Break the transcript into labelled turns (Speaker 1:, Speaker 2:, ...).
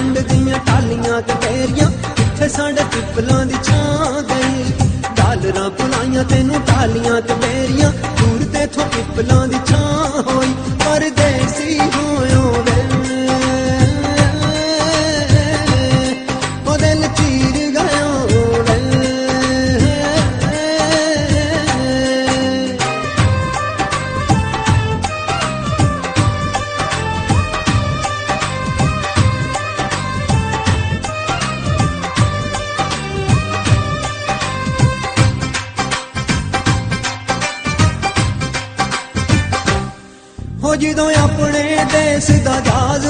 Speaker 1: पिंड दियां टालियां ते ढेरियां कित्थे साडे पिपलां दी छां गई। डालरां भुलाइयां तैनूं टालियां ते ढेरियां दूर तेथों पिपलां दी छां होई। परदेसी होयो वे ओ दिल चीर गयो वे। हो जदों अपने देश दा जाज